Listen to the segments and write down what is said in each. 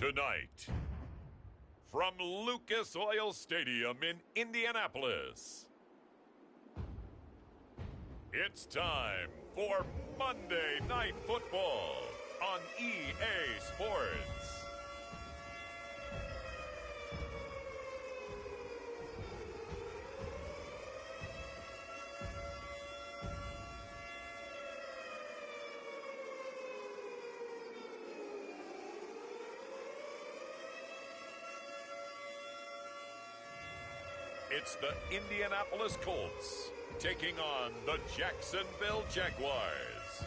Tonight, from Lucas Oil Stadium in Indianapolis, it's time for Monday Night Football on EA Sports. It's the Indianapolis Colts taking on the Jacksonville Jaguars.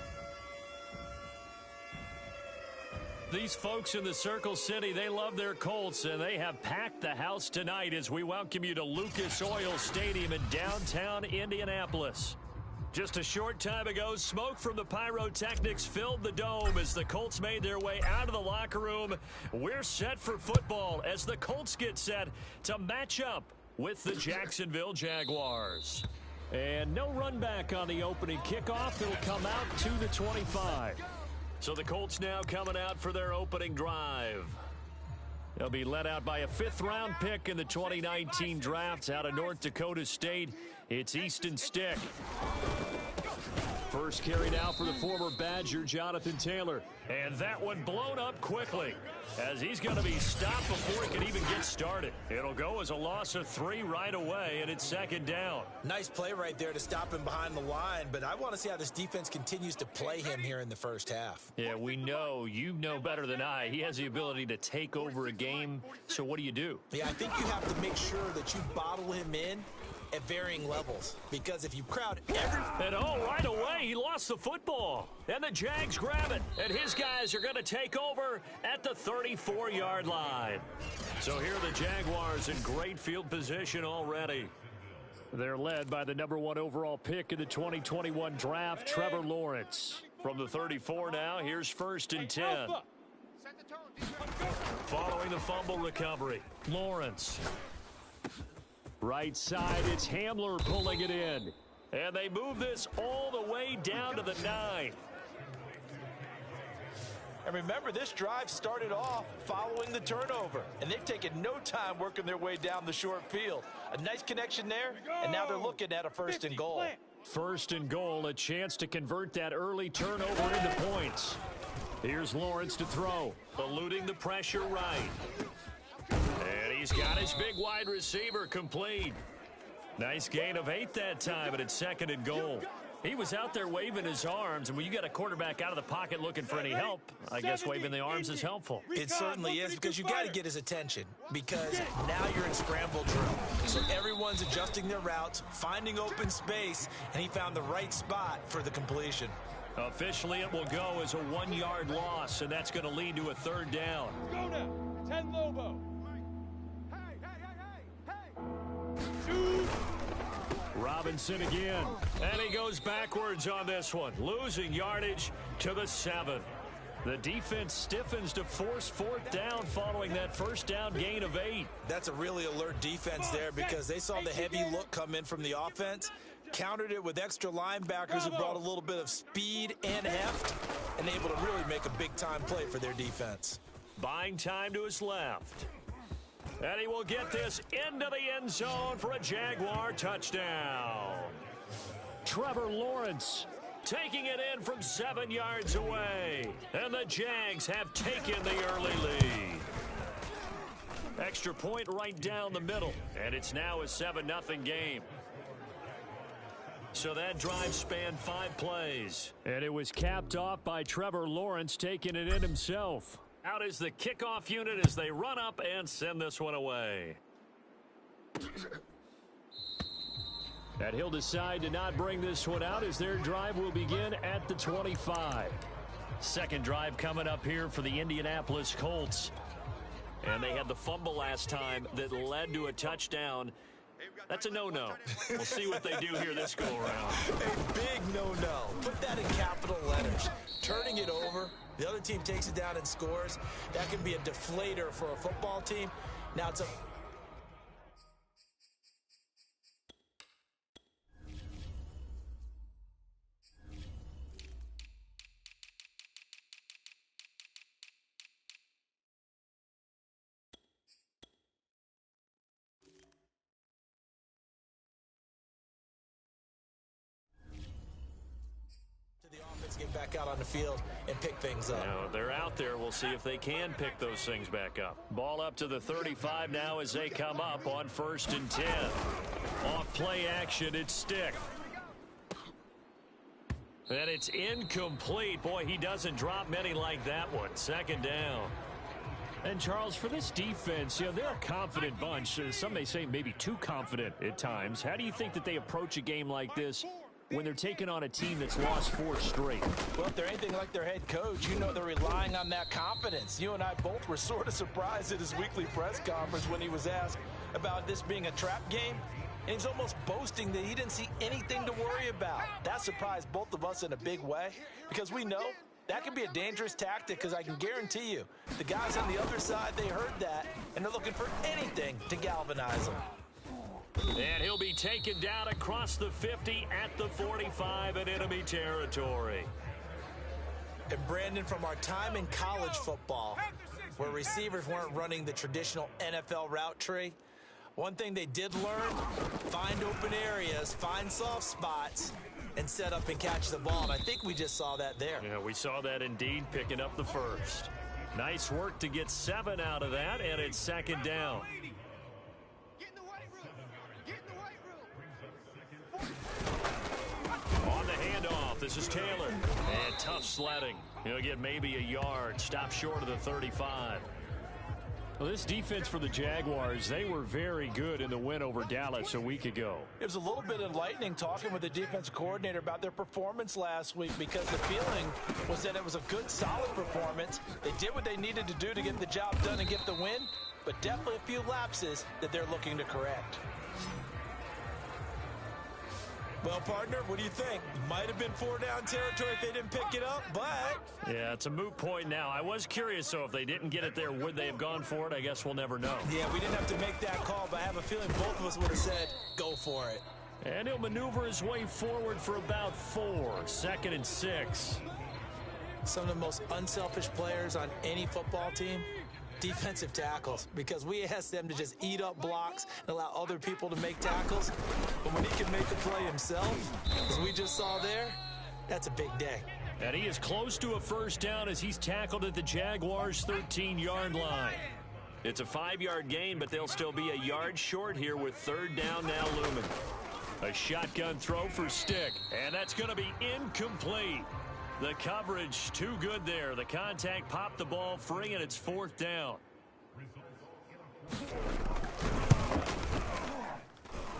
These folks in the Circle City, they love their Colts, and they have packed the house tonight as we welcome you to Lucas Oil Stadium in downtown Indianapolis. Just a short time ago, smoke from the pyrotechnics filled the dome as the Colts made their way out of the locker room. We're set for football as the Colts get set to match up with the Jacksonville Jaguars. And no run back on the opening kickoff. It'll come out to the 25. So the Colts now coming out for their opening drive. They'll be led out by a fifth-round pick in the 2019 draft out of North Dakota State. It's Easton Stick. First carry now for the former Badger, Jonathan Taylor. And that one blown up quickly as he's going to be stopped before he can even get started. It'll go as a loss of 3 right away, and it's second down. Nice play right there to stop him behind the line, but I want to see how this defense continues to play him here in the first half. Yeah, we know, you know better than I, he has the ability to take over a game. So what do? Yeah, I think you have to make sure that you bottle him in at varying levels, because if you crowd And right away, he lost the football. And the Jags grab it. And his guys are going to take over at the 34-yard line. So here are the Jaguars in great field position already. They're led by the number 1 overall pick in the 2021 draft, Trevor Lawrence. From the 34 now, here's 1st and 10. Following the fumble recovery, Lawrence. Right side, it's Hamler pulling it in. And they move this all the way down to the 9. And remember, this drive started off following the turnover, and they've taken no time working their way down the short field. A nice connection there, and now they're looking at a 1st and goal. 1st and goal, a chance to convert that early turnover into points. Here's Lawrence to throw, eluding the pressure right. And he's got his big wide receiver complete. Nice gain of 8 that time, and it's 2nd and goal. He was out there waving his arms, and when you got a quarterback out of the pocket looking for any help, I guess waving the arms is helpful. It certainly is, because you got to get his attention, because now you're in scramble drill. So everyone's adjusting their routes, finding open space, and he found the right spot for the completion. Officially, it will go as a 1-yard loss, and that's going to lead to a 3rd down. Go now, 10 Lobo. Shoot. Robinson again, and he goes backwards on this one, losing yardage to the 7. The defense stiffens to force 4th down following that 1st down gain of 8. That's a really alert defense there, because they saw the heavy look come in from the offense, countered it with extra linebackers who brought a little bit of speed and heft, and able to really make a big-time play for their defense. Buying time to his left. And he will get this into the end zone for a Jaguar touchdown. Trevor Lawrence taking it in from 7 yards away. And the Jags have taken the early lead. Extra point right down the middle. And it's now a 7-0 game. So that drive spanned 5 plays. And it was capped off by Trevor Lawrence taking it in himself. Out is the kickoff unit as they run up and send this one away. And he'll decide to not bring this one out as their drive will begin at the 25. Second drive coming up here for the Indianapolis Colts. And they had the fumble last time that led to a touchdown. That's a no-no. We'll see what they do here this go-around. A big no-no. Put that in capital letters. Turning it over, the other team takes it down and scores. That can be a deflator for a football team. Now it's a chance to get back out on the field and pick things up. Now, they're out there. We'll see if they can pick those things back up. Ball up to the 35 now as they come up on 1st and 10. Off play action, it's Stick. And it's incomplete. Boy, he doesn't drop many like that one. 2nd down. And, Charles, for this defense, you know, they're a confident bunch. Some may say maybe too confident at times. How do you think that they approach a game like this when they're taking on a team that's lost 4 straight? Well, if they're anything like their head coach, you know they're relying on that confidence. You and I both were sort of surprised at his weekly press conference when he was asked about this being a trap game. And he's almost boasting that he didn't see anything to worry about. That surprised both of us in a big way because we know that can be a dangerous tactic because I can guarantee you the guys on the other side, they heard that, and they're looking for anything to galvanize them. And he'll be taken down across the 50 at the 45 in enemy territory. And Brandon, from our time in college football, where receivers weren't running the traditional NFL route tree, one thing they did learn, find open areas, find soft spots, and set up and catch the ball. And I think we just saw that there. Yeah, we saw that indeed, picking up the first. Nice work to get 7 out of that, and it's 2nd down. On the handoff, this is Taylor. And tough sledding. He'll get maybe a yard. Stop short of the 35. Well, this defense for the Jaguars, they were very good in the win over Dallas a week ago. It was a little bit enlightening talking with the defense coordinator about their performance last week because the feeling was that it was a good, solid performance. They did what they needed to do to get the job done and get the win, but definitely a few lapses that they're looking to correct. Well, partner, what do you think? Might have been 4-down territory if they didn't pick it up, but... Yeah, it's a moot point now. I was curious, so if they didn't get it there, would they have gone for it? I guess we'll never know. Yeah, we didn't have to make that call, but I have a feeling both of us would have said, go for it. And he'll maneuver his way forward for about 4. 2nd and 6. Some of the most unselfish players on any football team, defensive tackles, because we ask them to just eat up blocks and allow other people to make tackles. But when he can make a play himself, as we just saw there, that's a big day. And he is close to a 1st down as he's tackled at the Jaguars' 13-yard line. It's a 5-yard gain, but they'll still be a yard short here with 3rd down now looming. A shotgun throw for Stick, and that's going to be incomplete. The coverage too good there. The contact popped the ball free, and it's 4th down.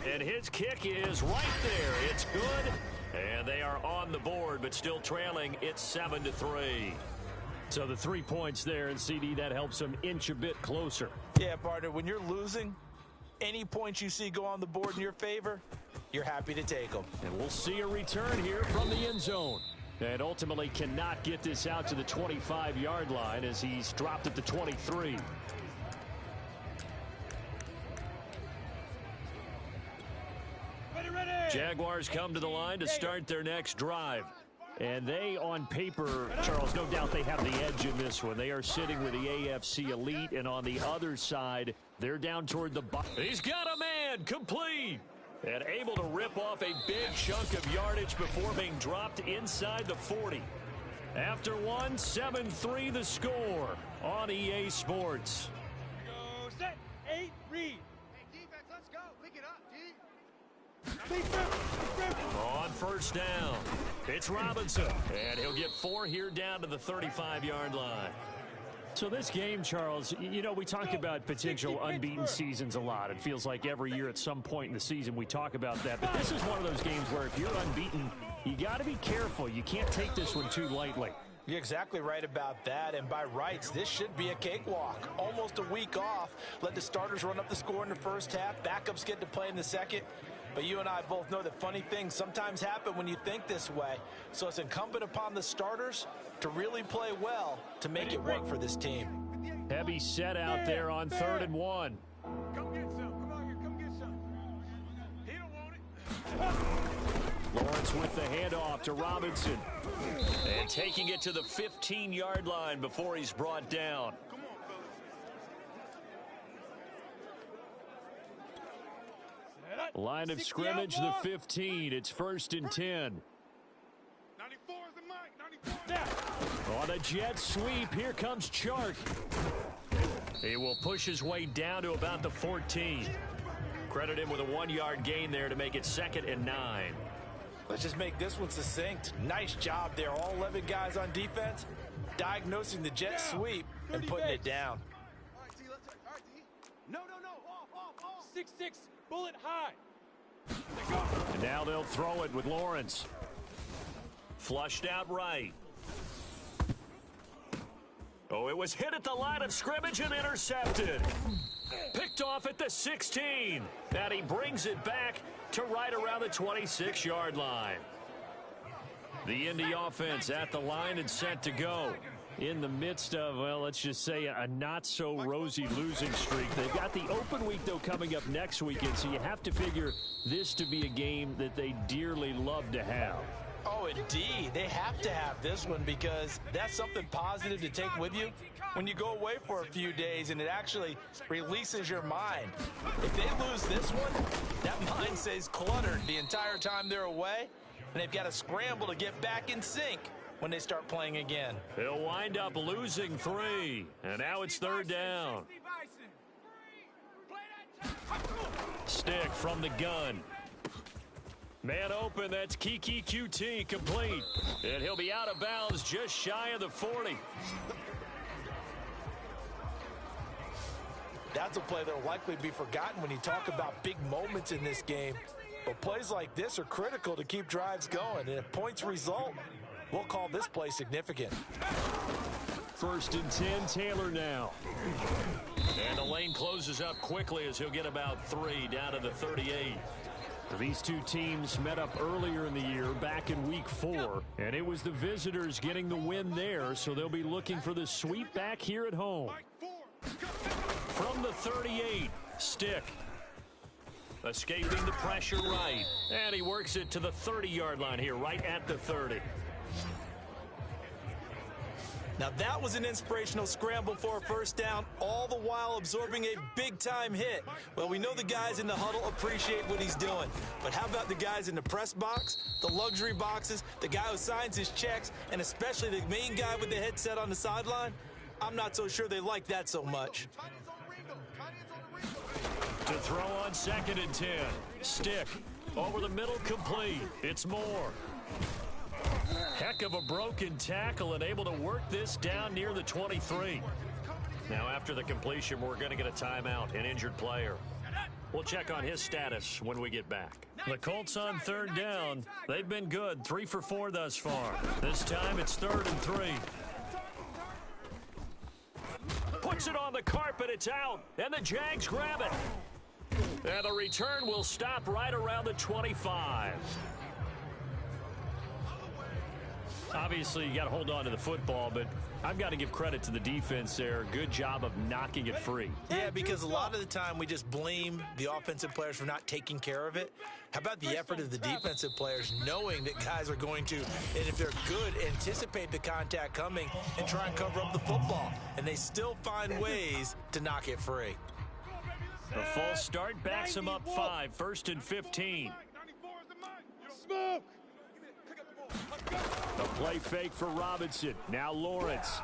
And his kick is right there. It's good. And they are on the board, but still trailing. It's 7-3. So the 3 points there, and CD, that helps them inch a bit closer. Yeah, partner, when you're losing, any points you see go on the board in your favor, you're happy to take them. And we'll see a return here from the end zone. And ultimately cannot get this out to the 25-yard line as he's dropped at the 23. Jaguars come to the line to start their next drive. And they, on paper, Charles, no doubt they have the edge in this one. They are sitting with the AFC elite, and on the other side, they're down toward the bottom. He's got a man, complete. And able to rip off a big chunk of yardage before being dropped inside the 40. After one, 7-3 the score on EA Sports. Go, set, 8, read. Hey, defense, let's go. Pick it up, D. On 1st down, it's Robinson. And he'll get 4 here down to the 35-yard line. So this game, Charles, you know, we talk about potential unbeaten seasons a lot. It feels like every year at some point in the season we talk about that. But this is one of those games where if you're unbeaten, you got to be careful. You can't take this one too lightly. You're exactly right about that, and by rights, this should be a cakewalk. Almost a week off. Let the starters run up the score in the first half. Backups get to play in the second. But you and I both know that funny things sometimes happen when you think this way. So it's incumbent upon the starters to really play well to make it work for this team. Heavy set out there on 3rd and 1. Come get some. Come on here. Come get some. He don't want it. Lawrence with the handoff to Robinson. And taking it to the 15-yard line before he's brought down. Line of scrimmage, the 15. It's 1st and 10. 94 is the mic. On a jet sweep, here comes Chark. He will push his way down to about the 14. Credit him with a 1-yard gain there to make it 2nd and 9. Let's just make this one succinct. Nice job there. All 11 guys on defense diagnosing the jet sweep and putting it down. All right, D, let's all right, D. No, off. 6-6, bullet high. And now they'll throw it with Lawrence. Flushed out right. Oh, it was hit at the line of scrimmage and intercepted. Picked off at the 16. And he brings it back to right around the 26-yard line. The Indy offense at the line and set to go. In the midst of, well, let's just say a not-so-rosy losing streak. They've got the open week, though, coming up next weekend, so you have to figure this to be a game that they dearly love to have. Oh, indeed. They have to have this one because that's something positive to take with you when you go away for a few days, and it actually releases your mind. If they lose this one, that mind stays cluttered the entire time they're away, and they've got to scramble to get back in sync when they start playing again. They'll wind up losing 3, and now it's 3rd down. Stick from the gun. Man open, that's Kiki QT complete. And he'll be out of bounds just shy of the 40. That's a play that'll likely be forgotten when you talk about big moments in this game. But plays like this are critical to keep drives going. And if points result, we'll call this play significant. 1st and 10, Taylor now. And the lane closes up quickly as he'll get about 3 down to the 38. These two teams met up earlier in the year, back in week 4, and it was the visitors getting the win there, so they'll be looking for the sweep back here at home. From the 38, Stick. Escaping the pressure right, and he works it to the 30-yard line here, right at the 30. Now that was an inspirational scramble for a 1st down, all the while absorbing a big-time hit. Well, we know the guys in the huddle appreciate what he's doing. But how about the guys in the press box, the luxury boxes, the guy who signs his checks, and especially the main guy with the headset on the sideline? I'm not so sure they like that so much. To throw on 2nd and 10. Stick. Over the middle, complete. It's Moore. Heck of a broken tackle and able to work this down near the 23. Now after the completion, we're going to get a timeout, an injured player. We'll check on his status when we get back. The Colts on 3rd down. They've been good, 3 for 4 thus far. This time it's 3rd and 3. Puts it on the carpet, it's out, and the Jags grab it. And the return will stop right around the 25. Obviously, you got to hold on to the football, but I've got to give credit to the defense there. Good job of knocking it free. Yeah, because a lot of the time we just blame the offensive players for not taking care of it. How about the effort of the defensive players knowing that guys are going to, and if they're good, anticipate the contact coming and try and cover up the football. And they still find ways to knock it free. The false start backs him up 5, 1st and 15. Smoke! The play fake for Robinson. Now Lawrence.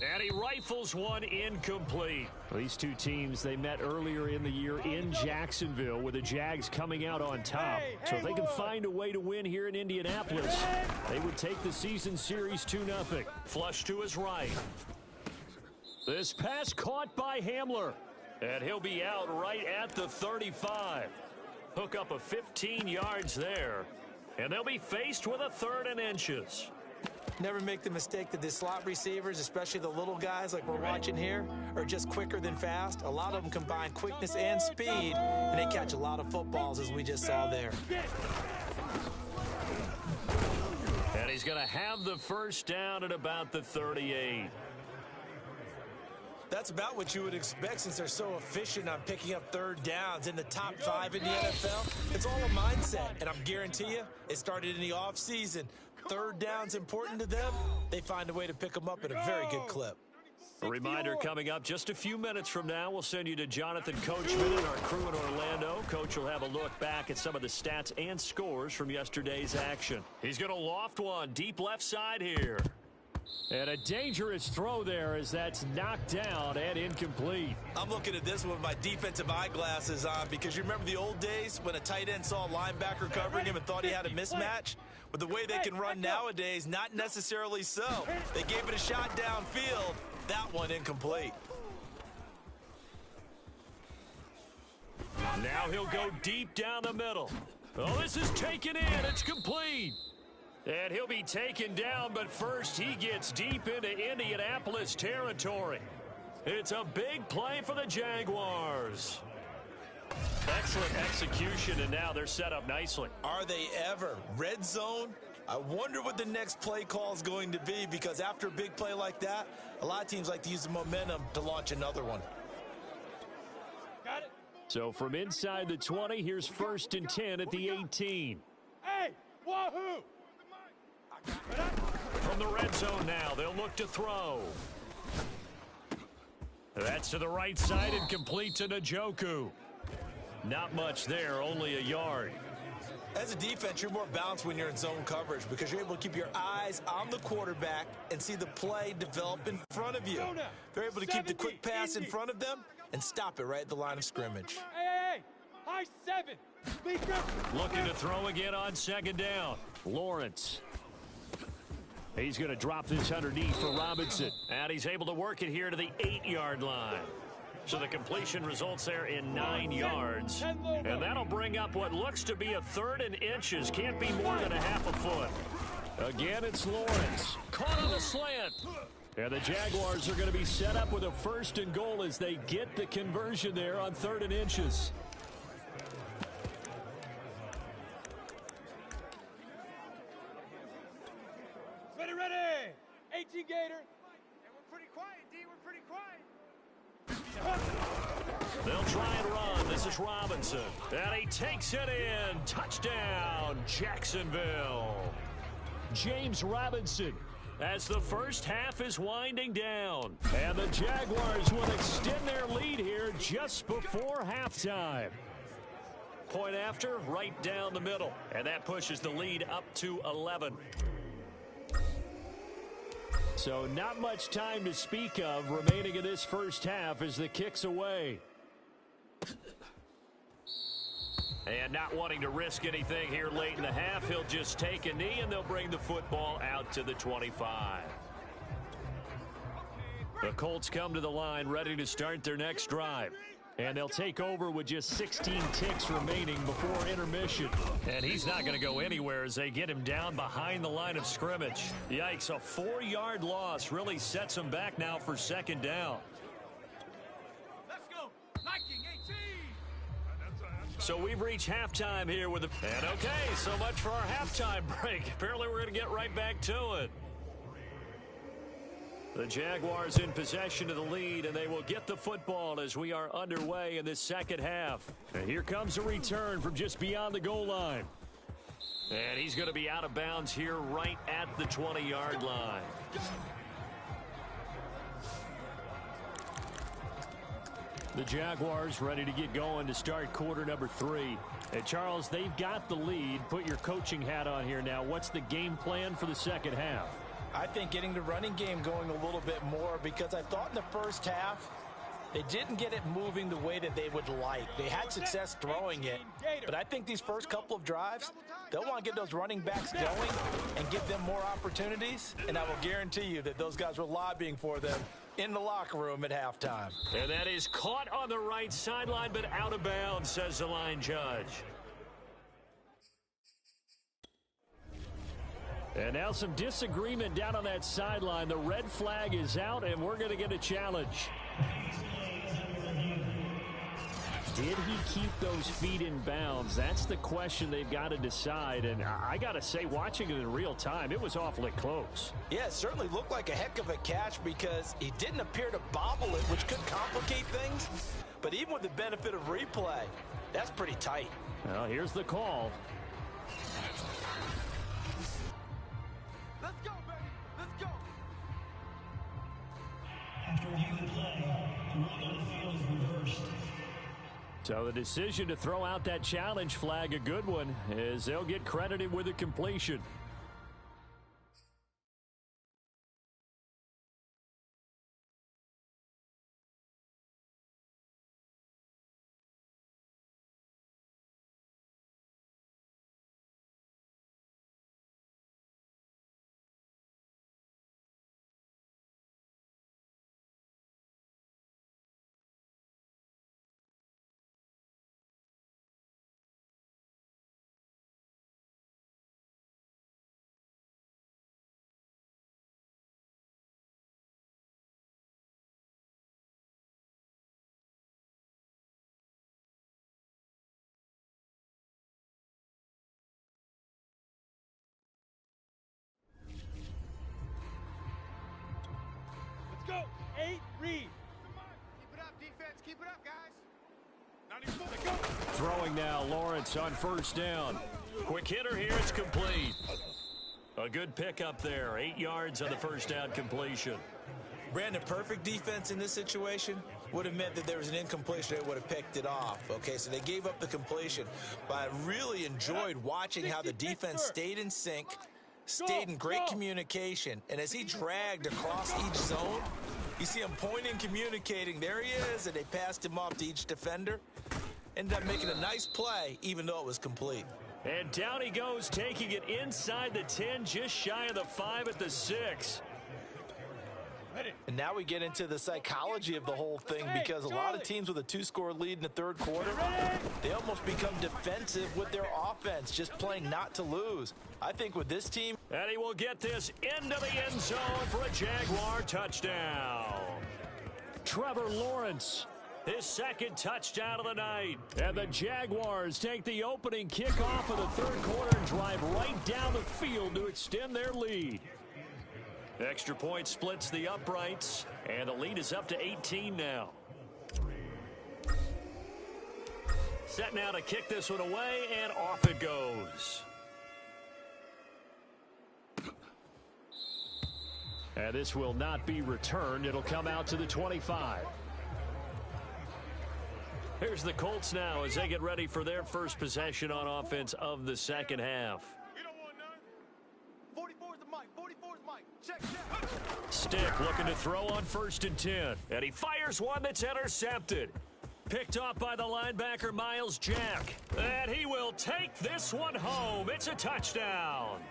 And he rifles one incomplete. These two teams, they met earlier in the year in Jacksonville with the Jags coming out on top. So if they can find a way to win here in Indianapolis, they would take the season series 2-0. Flush to his right. This pass caught by Hamler. And he'll be out right at the 35. Hook up of 15 yards there. And they'll be faced with a 3rd and inches. Never make the mistake that the slot receivers, especially the little guys like we're watching here, are just quicker than fast. A lot of them combine quickness and speed, and they catch a lot of footballs, as we just saw there. And he's going to have the 1st down at about the 38. That's about what you would expect since they're so efficient on picking up 3rd downs in the top 5 in the NFL. It's all a mindset, and I'm guarantee you it started in the offseason. 3rd down's important to them. They find a way to pick them up at a very good clip. A reminder coming up just a few minutes from now, we'll send you to Jonathan Coachman and our crew in Orlando. Coach will have a look back at some of the stats and scores from yesterday's action. He's going to loft one deep left side here. And a dangerous throw there as that's knocked down and incomplete. I'm looking at this one with my defensive eyeglasses on because you remember the old days when a tight end saw a linebacker covering him and thought he had a mismatch? With the way they can run nowadays, not necessarily so. They gave it a shot downfield. That one incomplete. Now he'll go deep down the middle. Oh, this is taken in. It's complete. And he'll be taken down, but first he gets deep into Indianapolis territory. It's a big play for the Jaguars. Excellent execution, and now they're set up nicely. Are they ever? Red zone? I wonder what the next play call is going to be, because after a big play like that, a lot of teams like to use the momentum to launch another one. Got it. So from inside the 20, here's 1st and 10 at the 18. Hey, wahoo! From the red zone now, they'll look to throw. That's to the right side and complete to Njoku. Not much there, only a yard. As a defense, you're more balanced when you're in zone coverage because you're able to keep your eyes on the quarterback and see the play develop in front of you. They're able to keep the quick pass in front of them and stop it right at the line of scrimmage. Hey, high 7. Looking to throw again on 2nd down. Lawrence. He's going to drop this underneath for Robinson. And he's able to work it here to the 8-yard line. So the completion results there in 9 yards. And that'll bring up what looks to be a 3rd and inches. Can't be more than a half a foot. Again, it's Lawrence. Caught on the slant. And the Jaguars are going to be set up with a 1st and goal as they get the conversion there on 3rd and inches. Ready. 18 Gator. And we're pretty quiet, D. We're pretty quiet. They'll try and run. This is Robinson. And he takes it in. Touchdown, Jacksonville. James Robinson as the first half is winding down. And the Jaguars will extend their lead here just before halftime. Point after, right down the middle. And that pushes the lead up to 11. So not much time to speak of remaining in this first half as the kick's away. And not wanting to risk anything here late in the half, he'll just take a knee and they'll bring the football out to the 25. The Colts come to the line ready to start their next drive. And they'll take over with just 16 ticks remaining before intermission. And he's not going to go anywhere as they get him down behind the line of scrimmage. Yikes, a 4-yard loss really sets him back now for 2nd down. Let's go. Liking 18. So we've reached halftime here with and okay, so much for our halftime break. Apparently we're going to get right back to it. The Jaguars in possession of the lead, and they will get the football as we are underway in this second half. And here comes a return from just beyond the goal line. And he's going to be out of bounds here right at the 20-yard line. The Jaguars ready to get going to start quarter number 3. And Charles, they've got the lead. Put your coaching hat on here now. What's the game plan for the second half? I think getting the running game going a little bit more because I thought in the first half they didn't get it moving the way that they would like. They had success throwing it, but I think these first couple of drives, they'll want to get those running backs going and give them more opportunities, and I will guarantee you that those guys were lobbying for them in the locker room at halftime. And that is caught on the right sideline, but out of bounds, says the line judge. And now some disagreement down on that sideline. The red flag is out, and we're going to get a challenge. Did he keep those feet in bounds? That's the question they've got to decide. And I got to say, watching it in real time, it was awfully close. Yeah, it certainly looked like a heck of a catch because he didn't appear to bobble it, which could complicate things. But even with the benefit of replay, that's pretty tight. Well, here's the call. Let's go, baby. Let's go. So the decision to throw out that challenge flag, a good one, as they'll get credited with a completion. Go! 8, read! Keep it up, defense. Keep it up, guys. 94, go! Throwing now, Lawrence on first down. Quick hitter here, it's complete. A good pickup there, 8 yards on the first down completion. Brandon, perfect defense in this situation would have meant that there was an incompletion. They would have picked it off. Okay, so they gave up the completion. But I really enjoyed watching how the defense stayed in sync, stayed in great communication. And as he dragged across each zone, you see him pointing, communicating. There he is, and they passed him off to each defender. Ended up making a nice play, even though it was complete. And down he goes, taking it inside the 10, just shy of the 5 at the 6. And now we get into the psychology of the whole thing, because a lot of teams with a 2-score lead in the third quarter, they almost become defensive with their offense, just playing not to lose. I think with this team... And he will get this into the end zone for a Jaguar touchdown. Trevor Lawrence, his second touchdown of the night. And the Jaguars take the opening kickoff of the third quarter and drive right down the field to extend their lead. Extra point splits the uprights, and the lead is up to 18 now. Set now to kick this one away, and off it goes. And this will not be returned. It'll come out to the 25. Here's the Colts now as they get ready for their first possession on offense of the second half. You don't want none. 44's the mic. 44's mic. Check, check. Stick looking to throw on 1st and 10. And he fires one that's intercepted. Picked off by the linebacker, Miles Jack. And he will take this one home. It's a touchdown.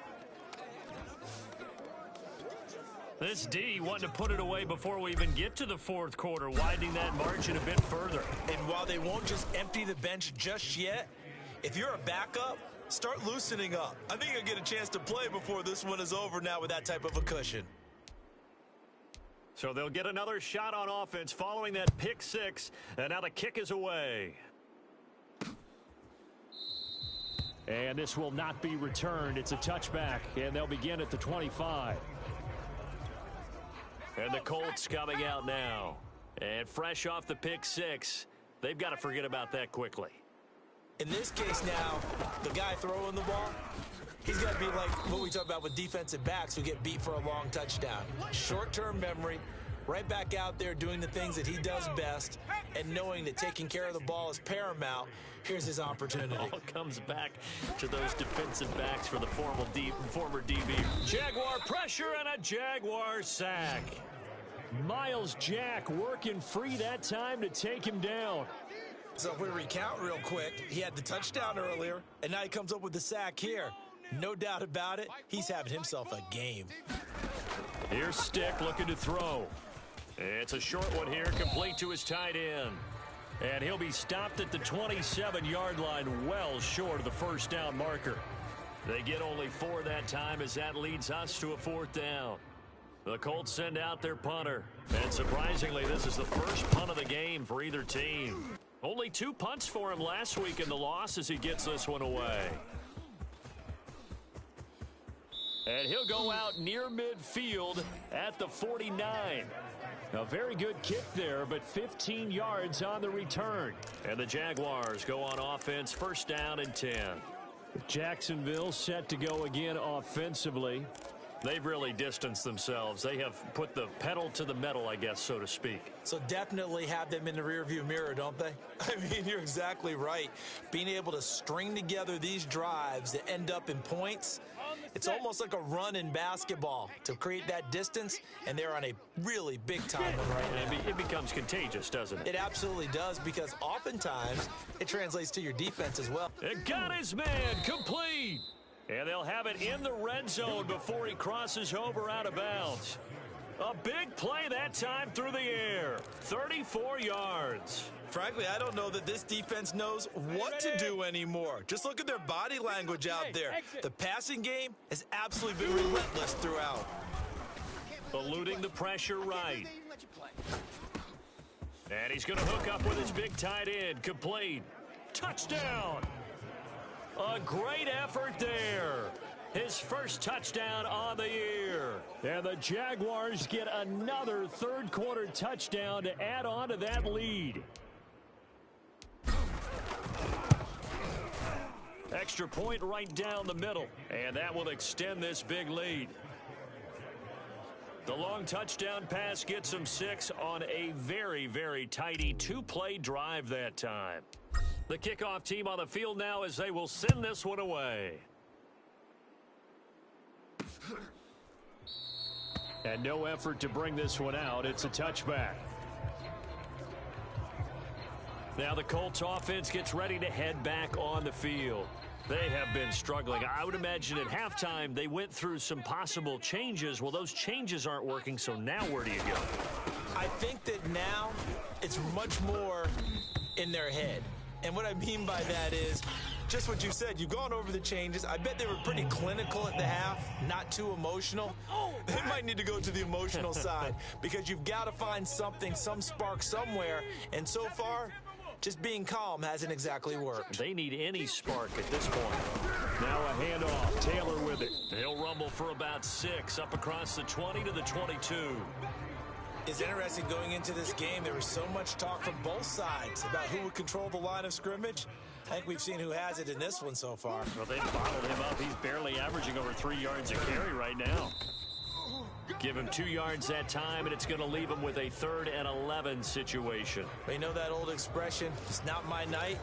This D wanted to put it away before we even get to the fourth quarter, widening that margin a bit further. And while they won't just empty the bench just yet, if you're a backup, start loosening up. I think you'll get a chance to play before this one is over now with that type of a cushion. So they'll get another shot on offense following that pick 6, and now the kick is away. And this will not be returned. It's a touchback, and they'll begin at the 25. And the Colts coming out now. And fresh off the pick 6, they've got to forget about that quickly. In this case now, the guy throwing the ball, he's got to be like what we talk about with defensive backs who get beat for a long touchdown. Short-term memory, right back out there doing the things that he does best, and knowing that taking care of the ball is paramount. Here's his opportunity. All comes back to those defensive backs for the former DB. Jaguar pressure and a Jaguar sack. Miles Jack working free that time to take him down. So if we recount real quick, he had the touchdown earlier, and now he comes up with the sack here. No doubt about it, he's having himself a game. Here's Stick looking to throw. It's a short one here, complete to his tight end. And he'll be stopped at the 27-yard line, well short of the first down marker. They get only 4 that time as that leads us to a 4th down. The Colts send out their punter. And surprisingly, this is the first punt of the game for either team. Only 2 punts for him last week in the loss as he gets this one away. And he'll go out near midfield at the 49. A very good kick there, but 15 yards on the return. And the Jaguars go on offense, 1st down and 10. Jacksonville set to go again offensively. They've really distanced themselves. They have put the pedal to the metal, I guess, so to speak. So definitely have them in the rearview mirror, don't they? I mean, you're exactly right. Being able to string together these drives that end up in points, it's almost like a run in basketball to create that distance, and they're on a really big-time one right now. It becomes contagious, doesn't it? It absolutely does, because oftentimes it translates to your defense as well. It got his man complete. And they'll have it in the red zone before he crosses over out of bounds. A big play that time through the air. 34 yards. Frankly, I don't know that this defense knows what to do anymore. Just look at their body language out there. The passing game has absolutely been relentless throughout. Eluding the pressure right. And he's going to hook up with his big tight end. Complete. Touchdown. A great effort there. His first touchdown on the year. And the Jaguars get another third-quarter touchdown to add on to that lead. Extra point right down the middle. And that will extend this big lead. The long touchdown pass gets them 6 on a very, very tidy two-play drive that time. The kickoff team on the field now as they will send this one away. And no effort to bring this one out. It's a touchback. Now the Colts offense gets ready to head back on the field. They have been struggling. I would imagine at halftime they went through some possible changes. Well, those changes aren't working, so now where do you go? I think that now it's much more in their head. And what I mean by that is just what you said. You've gone over the changes. I bet they were pretty clinical at the half, not too emotional. They might need to go to the emotional side because you've got to find something, some spark somewhere. And so far, just being calm hasn't exactly worked. They need any spark at this point. Now a handoff. Taylor with it. He'll rumble for about 6 up across the 20 to the 22. It's interesting going into this game. There was so much talk from both sides about who would control the line of scrimmage. I think we've seen who has it in this one so far. Well, they've bottled him up. He's barely averaging over 3 yards a carry right now. Give him 2 yards that time, and it's going to leave him with a 3rd and 11 situation. They know that old expression, it's not my night.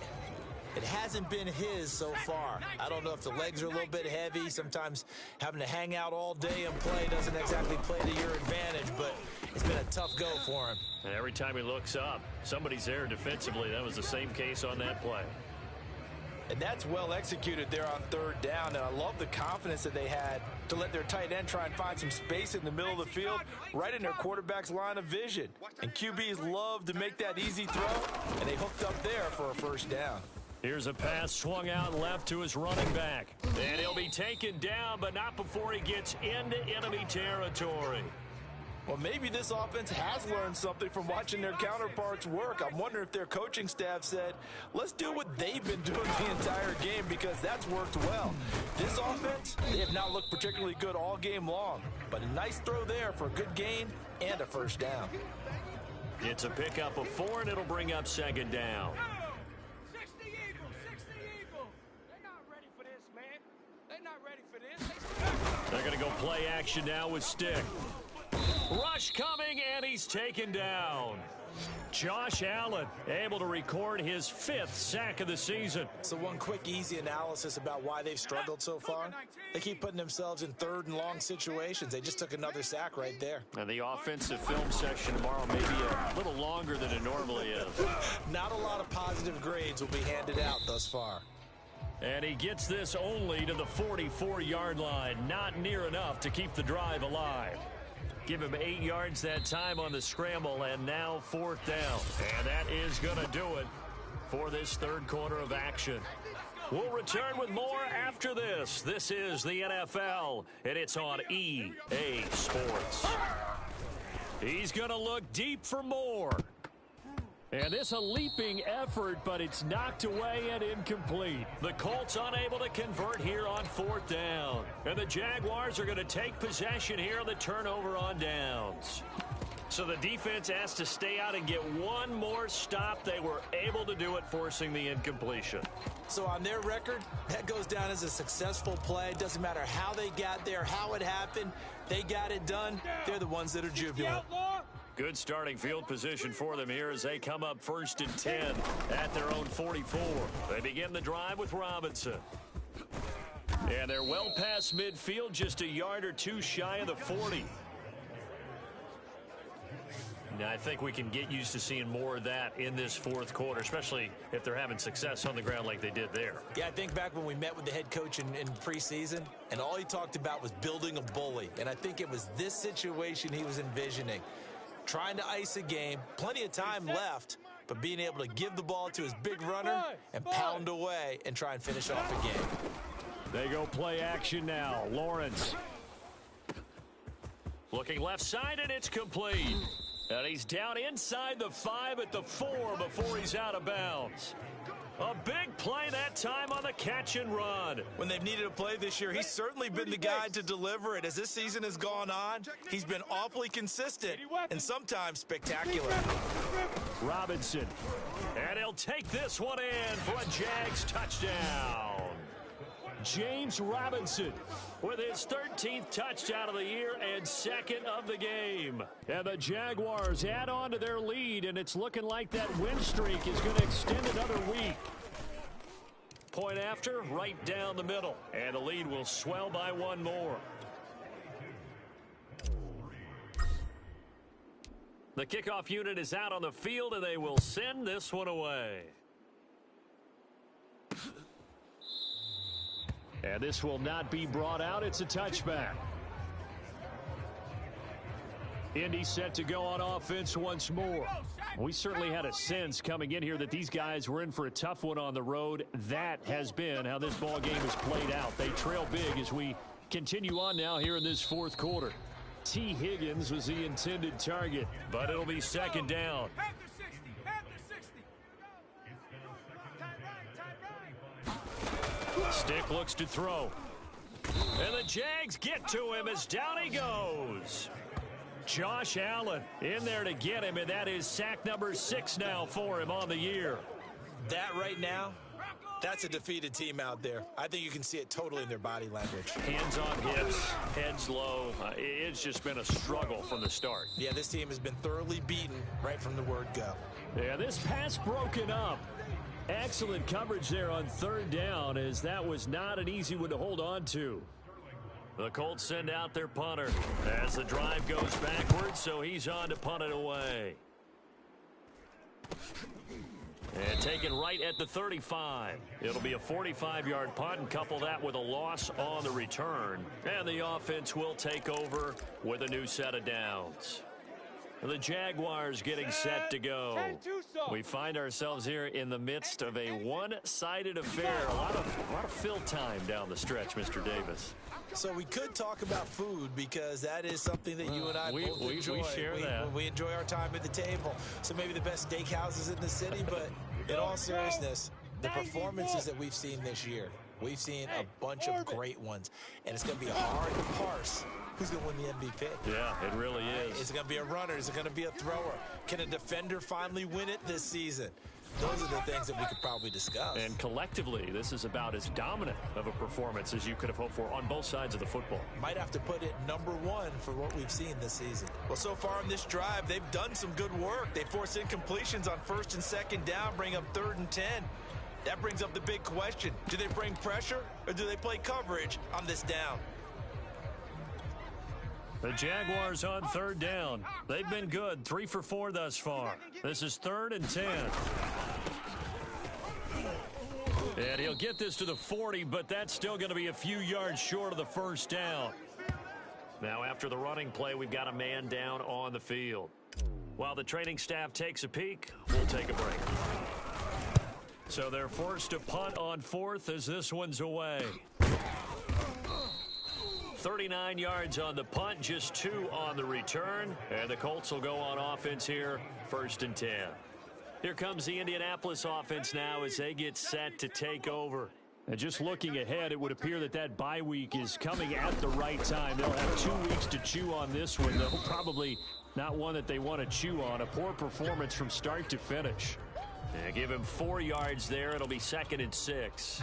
It hasn't been his so far. I don't know if the legs are a little bit heavy. Sometimes having to hang out all day and play doesn't exactly play to your advantage, but it's been a tough go for him. And every time he looks up, somebody's there defensively. That was the same case on that play. And that's well executed there on 3rd down. And I love the confidence that they had to let their tight end try and find some space in the middle of the field, right in their quarterback's line of vision. And QBs love to make that easy throw, and they hooked up there for a 1st down. Here's a pass swung out left to his running back. And he'll be taken down, but not before he gets into enemy territory. Well, maybe this offense has learned something from watching their counterparts work. I'm wondering if their coaching staff said, let's do what they've been doing the entire game because that's worked well. This offense, they have not looked particularly good all game long, but a nice throw there for a good gain and a 1st down. It's a pickup of 4, and it'll bring up 2nd down. 60 Eagles, 60 Eagles. They're not ready for this, man. They're not ready for this. They're going to go play action now with Stick. Rush coming, and he's taken down. Josh Allen able to record his 5th sack of the season. So one quick, easy analysis about why they've struggled so far. They keep putting themselves in 3rd and long situations. They just took another sack right there. And the offensive film section tomorrow may be a little longer than it normally is. Not a lot of positive grades will be handed out thus far. And he gets this only to the 44-yard line. Not near enough to keep the drive alive. Give him 8 yards that time on the scramble, and now 4th down. And that is going to do it for this 3rd quarter of action. We'll return with more after this. This is the NFL, and it's on EA Sports. He's going to look deep for more. And this a leaping effort, but it's knocked away and incomplete. The Colts unable to convert here on 4th down. And the Jaguars are going to take possession here on the turnover on downs. So the defense asked to stay out and get one more stop. They were able to do it, forcing the incompletion. So on their record, that goes down as a successful play. It doesn't matter how they got there, how it happened. They got it done. They're the ones that are jubilant. Good starting field position for them here as they come up 1st and 10 at their own 44. They begin the drive with Robinson. And they're well past midfield, just a yard or two shy of the 40. Now, I think we can get used to seeing more of that in this fourth quarter, especially if they're having success on the ground like they did there. Yeah, I think back when we met with the head coach in preseason, and all he talked about was building a bully. And I think it was this situation he was envisioning. Trying to ice a game, plenty of time left, but being able to give the ball to his big runner and pound away and try and finish off a game. They go play action now. Lawrence. Looking left side, and it's complete. And he's down inside the 5 at the 4 before he's out of bounds. A big play that time on the catch and run. When they've needed a play this year, he's certainly been the guy to deliver it. As this season has gone on, he's been awfully consistent and sometimes spectacular. Robinson. And he'll take this one in for a Jags touchdown. James Robinson with his 13th touchdown of the year and second of the game. And the Jaguars add on to their lead, and it's looking like that win streak is going to extend another week. Point after, right down the middle. And the lead will swell by one more. The kickoff unit is out on the field, and they will send this one away. And this will not be brought out. It's a touchback. Indy set to go on offense once more. We certainly had a sense coming in here that these guys were in for a tough one on the road. That has been how this ball game has played out. They trail big as we continue on now here in this fourth quarter. T. Higgins was the intended target, but it'll be second down. Stick looks to throw. And the Jags get to him as down he goes. Josh Allen in there to get him, and that is sack number 6 now for him on the year. That right now, that's a defeated team out there. I think you can see it totally in their body language. Hands on hips, heads low. It's just been a struggle from the start. Yeah, this team has been thoroughly beaten right from the word go. Yeah, this pass broken up. Excellent coverage there on third down, as that was not an easy one to hold on to. The Colts send out their punter as the drive goes backwards, so he's on to punt it away. And taken right at the 35. It'll be a 45-yard punt, and couple that with a loss on the return. And the offense will take over with a new set of downs. The Jaguars getting set to go. We find ourselves here in the midst of a one-sided affair. A lot of fill time down the stretch, Mr. Davis. So we could talk about food because that is something that you and I both enjoy. We share that. We enjoy our time at the table. So maybe the best steakhouses in the city, but in all seriousness, the performances that we've seen this year, we've seen a bunch of great ones. And it's going to be hard to parse who's going to win the MVP. Yeah, it really is. Is it going to be a runner? Is it going to be a thrower? Can a defender finally win it this season? Those are the things that we could probably discuss. And collectively, this is about as dominant of a performance as you could have hoped for on both sides of the football. Might have to put it number 1 for what we've seen this season. Well, so far in this drive, they've done some good work. They force incompletions on 1st and 2nd down, bring up 3rd and 10. That brings up the big question. Do they bring pressure or do they play coverage on this down? The Jaguars on 3rd down. They've been good, 3 for 4 thus far. This is 3rd and 10. And he'll get this to the 40, but that's still going to be a few yards short of the first down. Now after the running play, we've got a man down on the field. While the training staff takes a peek, we'll take a break. So they're forced to punt on 4th as this one's away. 39 yards on the punt, just 2 on the return. And the Colts will go on offense here, 1st and 10. Here comes the Indianapolis offense now as they get set to take over. And just looking ahead, it would appear that that bye week is coming at the right time. They'll have 2 weeks to chew on this one, though probably not one that they want to chew on. A poor performance from start to finish. And give him 4 yards there. It'll be 2nd and 6.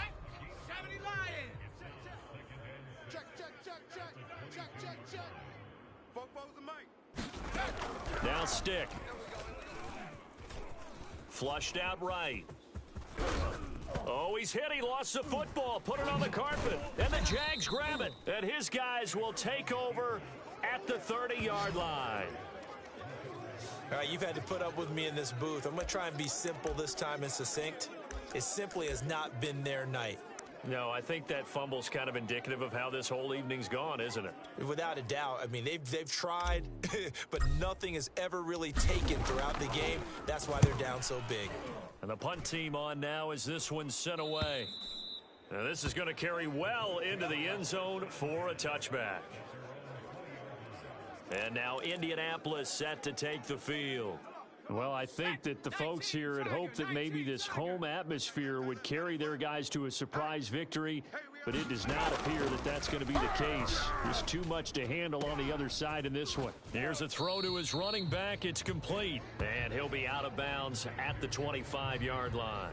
Now stick. Flushed out right. Oh, he's hit. He lost the football. Put it on the carpet. And the Jags grab it. And his guys will take over at the 30-yard line. All right, you've had to put up with me in this booth. I'm going to try and be simple this time and succinct. It simply has not been their night. No, I think that fumble's kind of indicative of how this whole evening's gone, isn't it? Without a doubt. I mean, they've tried, but nothing has ever really taken throughout the game. That's why they're down so big. And the punt team on now as this one's sent away. Now this is going to carry well into the end zone for a touchback. And now Indianapolis set to take the field. Well, I think that the folks here had hoped that maybe this home atmosphere would carry their guys to a surprise victory, but it does not appear that that's going to be the case. There's too much to handle on the other side in this one. Here's a throw to his running back. It's complete, and he'll be out of bounds at the 25-yard line.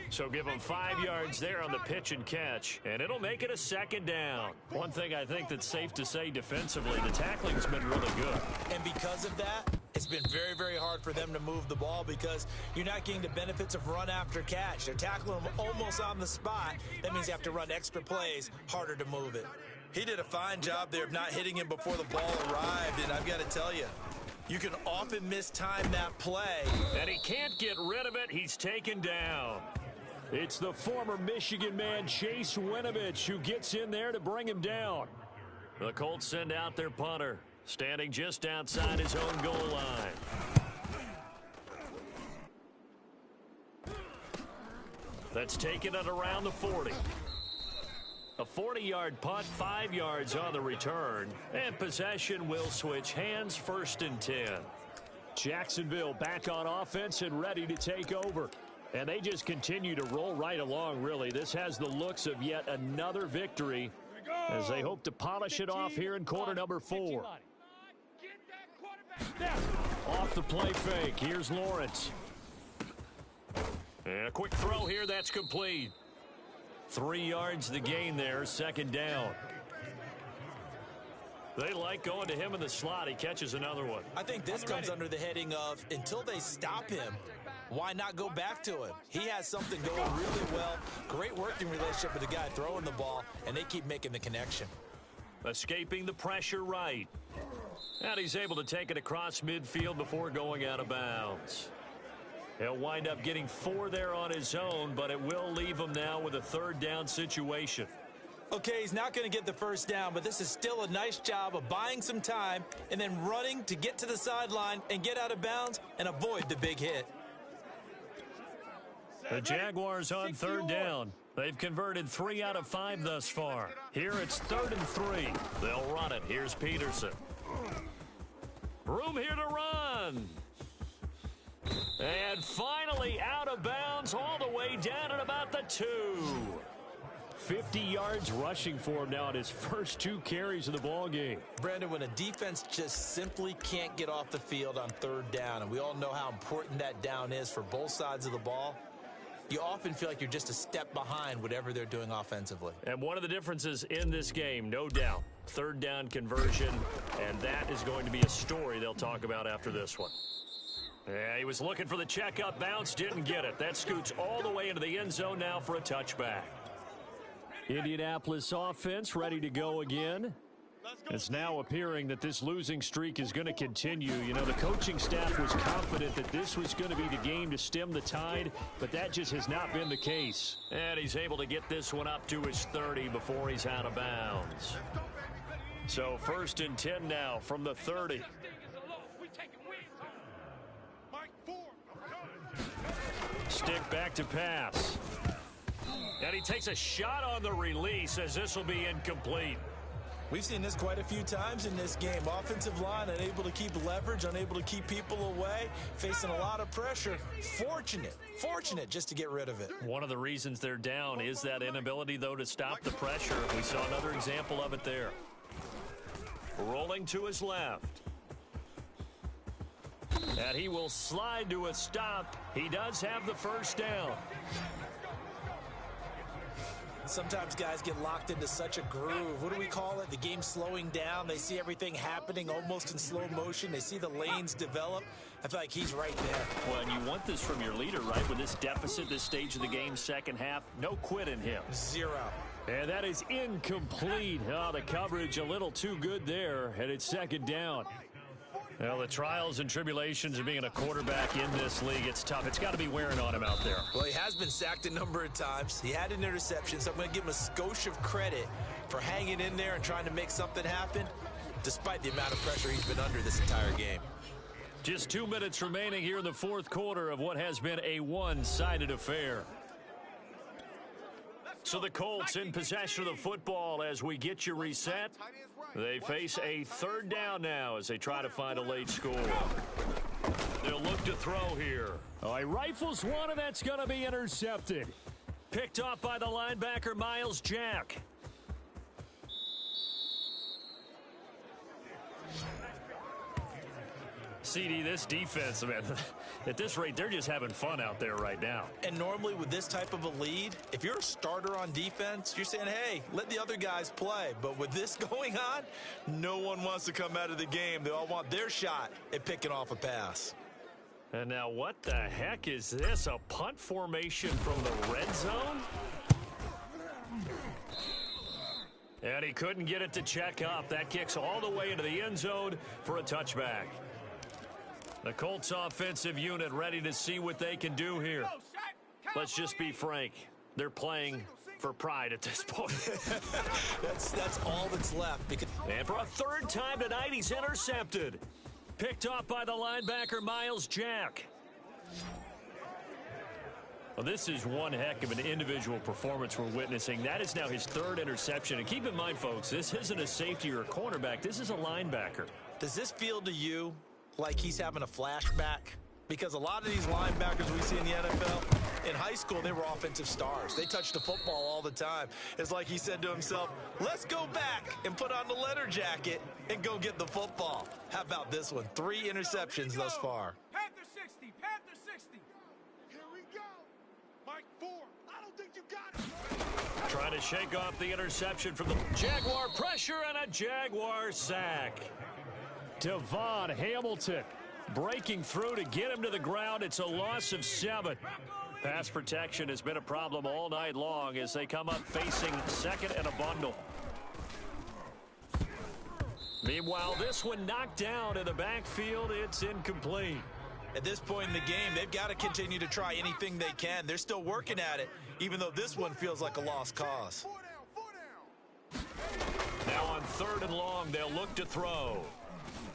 So give him 5 yards there on the pitch and catch, and it'll make it a 2nd down. One thing I think that's safe to say defensively, the tackling's been really good. And because of that, it's been very, very hard for them to move the ball because you're not getting the benefits of run after catch. They're tackling them almost on the spot. That means you have to run extra plays, harder to move it. He did a fine job there of not hitting him before the ball arrived, and I've got to tell you, you can often mistime that play. And he can't get rid of it. He's taken down. It's the former Michigan man, Chase Winovich, who gets in there to bring him down. The Colts send out their punter, standing just outside his own goal line. That's taken at around the 40. A 40-yard punt, 5 yards on the return, and possession will switch hands, 1st and 10. Jacksonville back on offense and ready to take over. And they just continue to roll right along, really. This has the looks of yet another victory as they hope to polish it off here in quarter number 4. Off the play fake. Here's Lawrence. And a quick throw here. That's complete. 3 yards the gain there. 2nd down. They like going to him in the slot. He catches another one. I think this comes under the heading of until they stop him, why not go back to him? He has something going really well. Great working relationship with the guy throwing the ball, and they keep making the connection. Escaping the pressure right. And he's able to take it across midfield before going out of bounds. He'll wind up getting 4 there on his own, but it will leave him now with a 3rd down situation. Okay, he's not going to get the 1st down, but this is still a nice job of buying some time and then running to get to the sideline and get out of bounds and avoid the big hit. The Jaguars on 3rd down. They've converted 3 out of 5 thus far. Here it's 3rd and 3. They'll run it. Here's Peterson. Room here to run. And finally out of bounds all the way down at about the 2. 50 yards rushing for him now at his first 2 carries of the ball game. Brandon, when a defense just simply can't get off the field on 3rd down, and we all know how important that down is for both sides of the ball, you often feel like you're just a step behind whatever they're doing offensively. And one of the differences in this game, no doubt, 3rd down conversion, and that is going to be a story they'll talk about after this one. Yeah, he was looking for the check-up bounce, didn't get it. That scoots all the way into the end zone now for a touchback. Indianapolis offense ready to go again. It's now appearing that this losing streak is going to continue. You know, the coaching staff was confident that this was going to be the game to stem the tide, but that just has not been the case. And he's able to get this one up to his 30 before he's out of bounds. So 1st and 10 now from the 30. Stick back to pass. And he takes a shot on the release as this will be incomplete. We've seen this quite a few times in this game. Offensive line unable to keep leverage, unable to keep people away, facing a lot of pressure. Fortunate just to get rid of it. One of the reasons they're down is that inability, though, to stop the pressure. We saw another example of it there. Rolling to his left. And he will slide to a stop. He does have the first down. Sometimes guys get locked into such a groove. What do we call it? The game's slowing down. They see everything happening almost in slow motion. They see the lanes develop. I feel like he's right there. Well, and you want this from your leader, right? With this deficit, this stage of the game, second half, no quit in him. 0. And that is incomplete. Oh, the coverage a little too good there, and it's second down. Well, the trials and tribulations of being a quarterback in this league, it's tough. It's got to be wearing on him out there. Well, he has been sacked a number of times. He had an interception, so I'm going to give him a skosh of credit for hanging in there and trying to make something happen, despite the amount of pressure he's been under this entire game. Just 2 minutes remaining here in the fourth quarter of what has been a one-sided affair. So the Colts in possession of the football as we get you reset. They face a third down now as they try to find a late score. They'll look to throw here. Oh, he rifles one, and that's going to be intercepted. Picked off by the linebacker, Miles Jack. CD, this defense, man, at this rate, they're just having fun out there right now. And normally with this type of a lead, if you're a starter on defense, you're saying, hey, let the other guys play. But with this going on, no one wants to come out of the game. They all want their shot at picking off a pass. And now what the heck is this? A punt formation from the red zone? And he couldn't get it to check up. That kicks all the way into the end zone for a touchback. The Colts offensive unit ready to see what they can do here. Let's just be frank. They're playing for pride at this point. that's all that's left. And for a third time tonight, he's intercepted. Picked off by the linebacker, Miles Jack. Well, this is one heck of an individual performance we're witnessing. That is now his third interception. And keep in mind, folks, this isn't a safety or a cornerback. This is a linebacker. Does this feel to you like he's having a flashback? Because a lot of these linebackers we see in the NFL, in high school, they were offensive stars. They touched the football all the time. It's like he said to himself, let's go back and put on the leather jacket and go get the football. How about this one? 3 interceptions thus far. Panther 60, Panther 60. Here we go. Mike 4. I don't think you got it. Trying to shake off the interception from the Jaguar pressure and a Jaguar sack. Devon Hamilton breaking through to get him to the ground. It's a loss of 7. Pass protection has been a problem all night long as they come up facing second and a bundle. Meanwhile, this one knocked down in the backfield. It's incomplete. At this point in the game, they've got to continue to try anything they can. They're still working at it, even though this one feels like a lost cause. 4 down. Now on 3rd and long, they'll look to throw.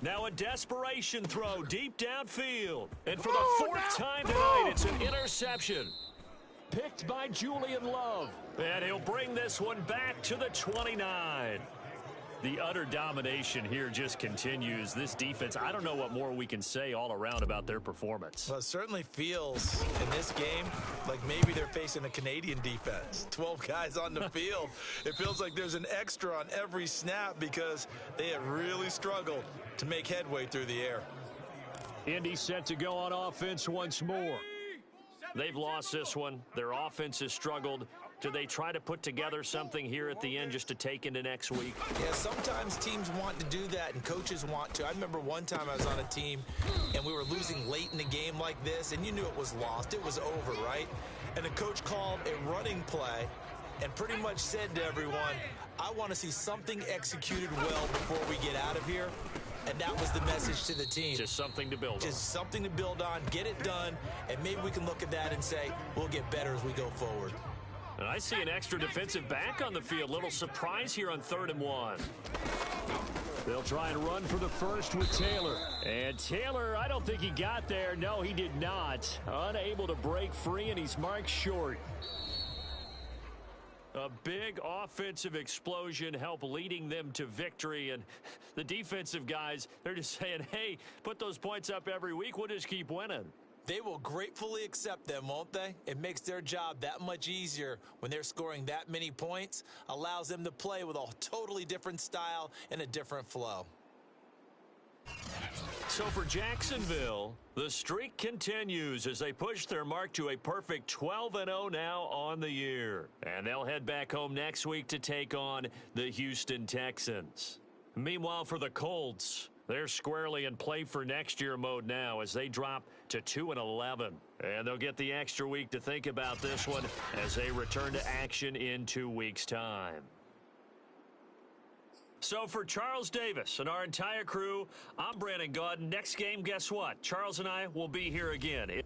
Now a desperation throw deep downfield. And for the 4th time tonight, it's an interception. Picked by Julian Love. And he'll bring this one back to the 29. The utter domination here just continues. This defense, I don't know what more we can say all around about their performance. Well, it certainly feels in this game like maybe they're facing a Canadian defense. 12 guys on the field. It feels like there's an extra on every snap because they have really struggled to make headway through the air. Indy set to go on offense once more. They've lost this one. Their offense has struggled. Do they try to put together something here at the end just to take into next week? Yeah, sometimes teams want to do that and coaches want to. I remember one time I was on a team and we were losing late in the game like this and you knew it was lost. It was over, right? And the coach called a running play and pretty much said to everyone, I want to see something executed well before we get out of here. And that was the message to the team. Just something to build on. Just something to build on, get it done, and maybe we can look at that and say, we'll get better as we go forward. And I see an extra defensive back on the field. Little surprise here on 3rd and 1. They'll try and run for the first with Taylor. And Taylor, I don't think he got there. No, he did not. Unable to break free, and he's marked short. A big offensive explosion helped leading them to victory. And the defensive guys, they're just saying, hey, put those points up every week. We'll just keep winning. They will gratefully accept them, won't they? It makes their job that much easier when they're scoring that many points, allows them to play with a totally different style and a different flow. So for Jacksonville, the streak continues as they push their mark to a perfect 12-0 now on the year. And they'll head back home next week to take on the Houston Texans. Meanwhile, for the Colts, they're squarely in play for next year mode now as they drop to 2-11. And they'll get the extra week to think about this one as they return to action in 2 weeks' time. So for Charles Davis and our entire crew, I'm Brandon Gaudin. Next game, guess what? Charles and I will be here again.